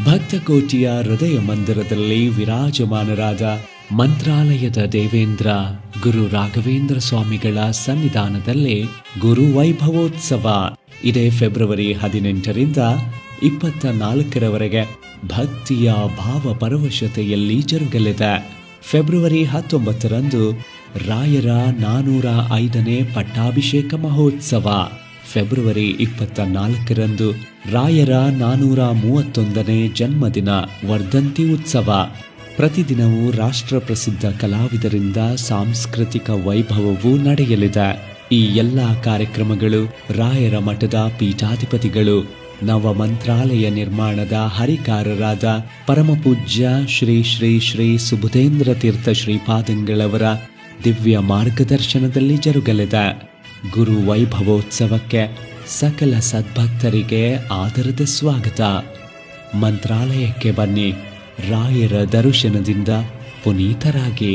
ಭಕ್ತಕೋಟಿಯ ಹೃದಯ ಮಂದಿರದಲ್ಲಿ ವಿರಾಜಮಾನರಾದ ಮಂತ್ರಾಲಯದ ದೇವೇಂದ್ರ ಗುರು ರಾಘವೇಂದ್ರ ಸ್ವಾಮಿಗಳ ಸನ್ನಿಧಾನದಲ್ಲಿ ಗುರು ವೈಭವೋತ್ಸವ ಇದೇ ಫೆಬ್ರವರಿ 18ರಿಂದ 24ರವರೆಗೆ ಭಕ್ತಿಯ ಭಾವ ಪರವಶತೆಯಲ್ಲಿ ಜರುಗಲಿದೆ. ಫೆಬ್ರವರಿ 19ರಂದು ರಾಯರ 405ನೇ ಪಟ್ಟಾಭಿಷೇಕ ಮಹೋತ್ಸವ, ಫೆಬ್ರವರಿ 24ರಂದು ರಾಯರ 431ನೇ ಜನ್ಮದಿನ ವರ್ಧಂತಿ ಉತ್ಸವ. ಪ್ರತಿದಿನವೂ ರಾಷ್ಟ್ರ ಪ್ರಸಿದ್ಧ ಕಲಾವಿದರಿಂದ ಸಾಂಸ್ಕೃತಿಕ ವೈಭವವೂ ನಡೆಯಲಿದೆ. ಈ ಎಲ್ಲ ಕಾರ್ಯಕ್ರಮಗಳು ರಾಯರ ಮಠದ ಪೀಠಾಧಿಪತಿಗಳು, ನವ ಮಂತ್ರಾಲಯ ನಿರ್ಮಾಣದ ಹರಿಕಾರರಾದ ಪರಮಪೂಜ್ಯ ಶ್ರೀ ಶ್ರೀ ಶ್ರೀ ಸುಬುಧೇಂದ್ರ ತೀರ್ಥ ಶ್ರೀಪಾದಂಗಳವರ ದಿವ್ಯ ಮಾರ್ಗದರ್ಶನದಲ್ಲಿ ಜರುಗಲಿದೆ. ಗುರು ವೈಭವೋತ್ಸವಕ್ಕೆ ಸಕಲ ಸದ್ಭಕ್ತರಿಗೆ ಆದರದ ಸ್ವಾಗತ. ಮಂತ್ರಾಲಯಕ್ಕೆ ಬನ್ನಿ, ರಾಯರ ದರ್ಶನದಿಂದ ಪುನೀತರಾಗಿ